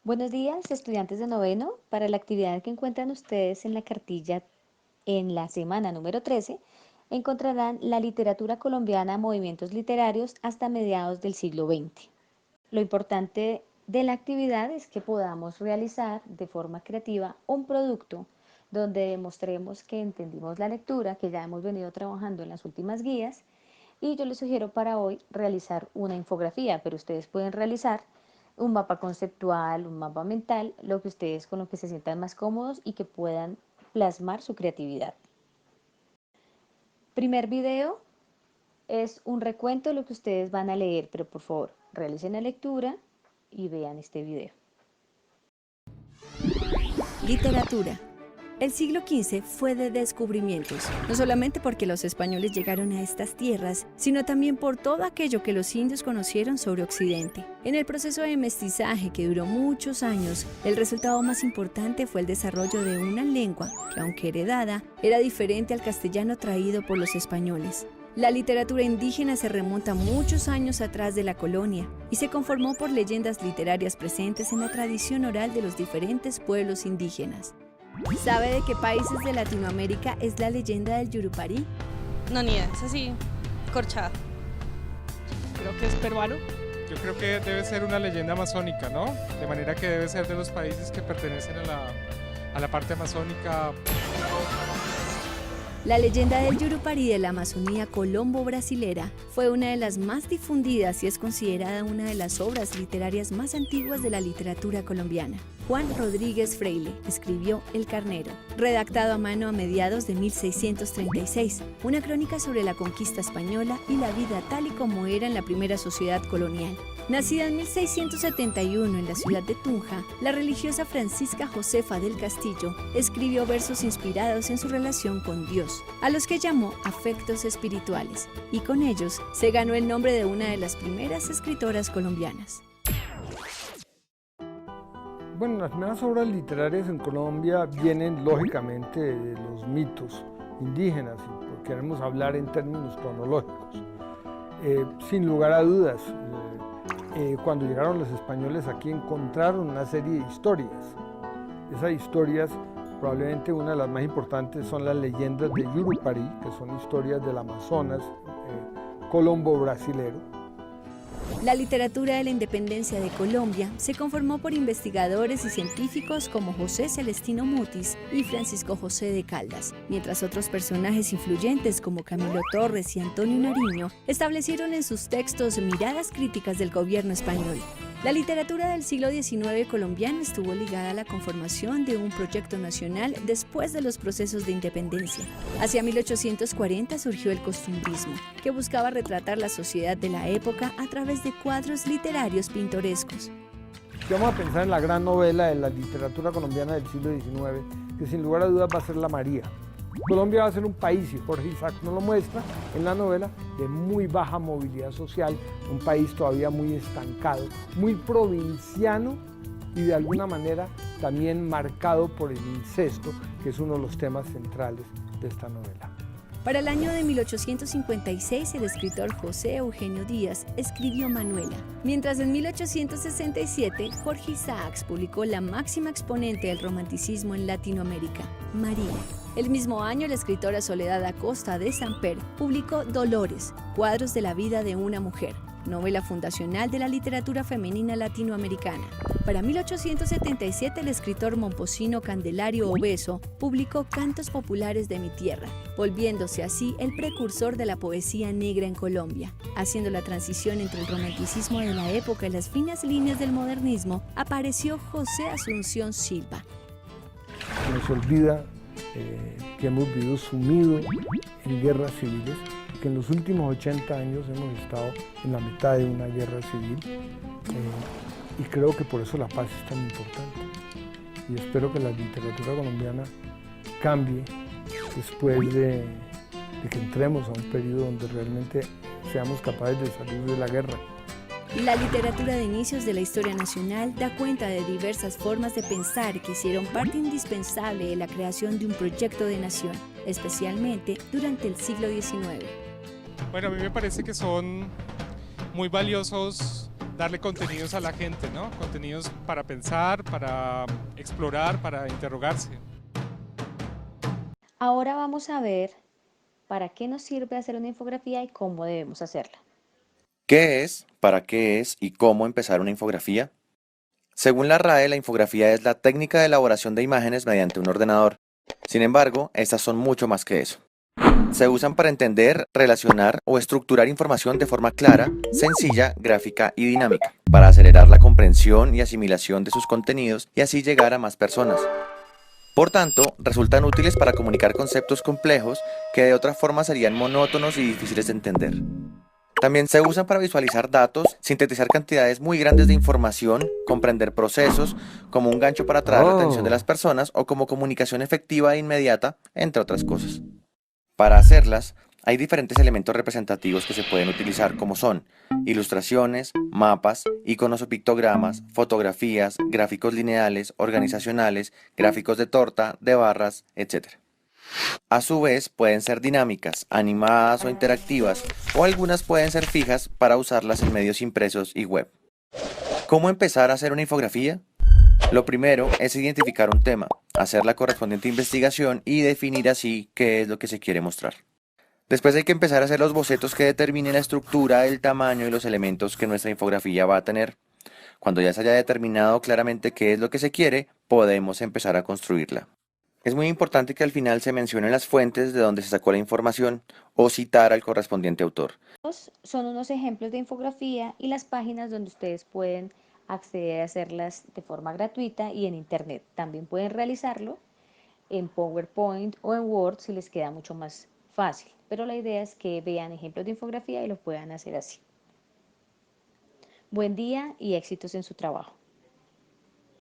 Buenos días, estudiantes de noveno. Para la actividad que encuentran ustedes en la cartilla en la semana número 13, encontrarán la literatura colombiana, movimientos literarios hasta mediados del siglo XX. Lo importante de la actividad es que podamos realizar de forma creativa un producto donde demostremos que entendimos la lectura, que ya hemos venido trabajando en las últimas guías, y yo les sugiero para hoy realizar una infografía, pero ustedes pueden realizar un mapa conceptual, un mapa mental, lo que ustedes con lo que se sientan más cómodos y que puedan plasmar su creatividad. Primer video es un recuento de lo que ustedes van a leer, pero por favor realicen la lectura y vean este video. Literatura. El siglo XV fue de descubrimientos, no solamente porque los españoles llegaron a estas tierras, sino también por todo aquello que los indios conocieron sobre Occidente. En el proceso de mestizaje que duró muchos años, el resultado más importante fue el desarrollo de una lengua que, aunque heredada, era diferente al castellano traído por los españoles. La literatura indígena se remonta muchos años atrás de la colonia y se conformó por leyendas literarias presentes en la tradición oral de los diferentes pueblos indígenas. ¿Sabe de qué países de Latinoamérica es la leyenda del Yurupari? No, ni idea, es así, corchada. Creo que es peruano. Yo creo que debe ser una leyenda amazónica, ¿no? De manera que debe ser de los países que pertenecen a la parte amazónica. La leyenda del Yurupari de la Amazonía colombo-brasilera fue una de las más difundidas y es considerada una de las obras literarias más antiguas de la literatura colombiana. Juan Rodríguez Freile escribió El Carnero, redactado a mano a mediados de 1636, una crónica sobre la conquista española y la vida tal y como era en la primera sociedad colonial. Nacida en 1671 en la ciudad de Tunja, la religiosa Francisca Josefa del Castillo escribió versos inspirados en su relación con Dios, a los que llamó afectos espirituales, y con ellos se ganó el nombre de una de las primeras escritoras colombianas. Bueno, las primeras obras literarias en Colombia vienen lógicamente de los mitos indígenas, y queremos hablar en términos cronológicos. Sin lugar a dudas, cuando llegaron los españoles aquí encontraron una serie de historias. Esas historias, probablemente una de las más importantes son las leyendas de Yurupari, que son historias del Amazonas colombo-brasilero. La literatura de la independencia de Colombia se conformó por investigadores y científicos como José Celestino Mutis y Francisco José de Caldas, mientras otros personajes influyentes como Camilo Torres y Antonio Nariño establecieron en sus textos miradas críticas del gobierno español. La literatura del siglo XIX colombiano estuvo ligada a la conformación de un proyecto nacional después de los procesos de independencia. Hacia 1840 surgió el costumbrismo, que buscaba retratar la sociedad de la época a través de cuadros literarios pintorescos. Si vamos a pensar en la gran novela de la literatura colombiana del siglo XIX, que sin lugar a dudas va a ser La María. Colombia va a ser un país, y Jorge Isaac nos lo muestra en la novela, de muy baja movilidad social, un país todavía muy estancado, muy provinciano y de alguna manera también marcado por el incesto, que es uno de los temas centrales de esta novela. Para el año de 1856, el escritor José Eugenio Díaz escribió Manuela, mientras en 1867 Jorge Isaacs publicó la máxima exponente del romanticismo en Latinoamérica, María. El mismo año, la escritora Soledad Acosta de Samper publicó Dolores, cuadros de la vida de una mujer, novela fundacional de la literatura femenina latinoamericana. Para 1877, el escritor momposino Candelario Obeso publicó Cantos populares de mi tierra, volviéndose así el precursor de la poesía negra en Colombia. Haciendo la transición entre el romanticismo de la época y las finas líneas del modernismo, apareció José Asunción Silva. Nos olvida que hemos vivido sumidos en guerras civiles, que en los últimos 80 años hemos estado en la mitad de una guerra civil, y creo que por eso la paz es tan importante. Y espero que la literatura colombiana cambie después de que entremos a un periodo donde realmente seamos capaces de salir de la guerra. La literatura de inicios de la historia nacional da cuenta de diversas formas de pensar que hicieron parte indispensable de la creación de un proyecto de nación, especialmente durante el siglo XIX. Bueno, a mí me parece que son muy valiosos darle contenidos a la gente, ¿no? Contenidos para pensar, para explorar, para interrogarse. Ahora vamos a ver para qué nos sirve hacer una infografía y cómo debemos hacerla. ¿Qué es, para qué es y cómo empezar una infografía? Según la RAE, la infografía es la técnica de elaboración de imágenes mediante un ordenador. Sin embargo, estas son mucho más que eso. Se usan para entender, relacionar o estructurar información de forma clara, sencilla, gráfica y dinámica, para acelerar la comprensión y asimilación de sus contenidos y así llegar a más personas. Por tanto, resultan útiles para comunicar conceptos complejos que de otra forma serían monótonos y difíciles de entender. También se usan para visualizar datos, sintetizar cantidades muy grandes de información, comprender procesos, como un gancho para atraer la atención de las personas o como comunicación efectiva e inmediata, entre otras cosas. Para hacerlas, hay diferentes elementos representativos que se pueden utilizar como son ilustraciones, mapas, iconos o pictogramas, fotografías, gráficos lineales, organizacionales, gráficos de torta, de barras, etc. A su vez, pueden ser dinámicas, animadas o interactivas, o algunas pueden ser fijas para usarlas en medios impresos y web. ¿Cómo empezar a hacer una infografía? Lo primero es identificar un tema, hacer la correspondiente investigación y definir así qué es lo que se quiere mostrar. Después hay que empezar a hacer los bocetos que determinen la estructura, el tamaño y los elementos que nuestra infografía va a tener. Cuando ya se haya determinado claramente qué es lo que se quiere, podemos empezar a construirla. Es muy importante que al final se mencionen las fuentes de donde se sacó la información o citar al correspondiente autor. Son unos ejemplos de infografía y las páginas donde ustedes pueden acceder a hacerlas de forma gratuita y en internet. También pueden realizarlo en PowerPoint o en Word si les queda mucho más fácil. Pero la idea es que vean ejemplos de infografía y lo puedan hacer así. Buen día y éxitos en su trabajo.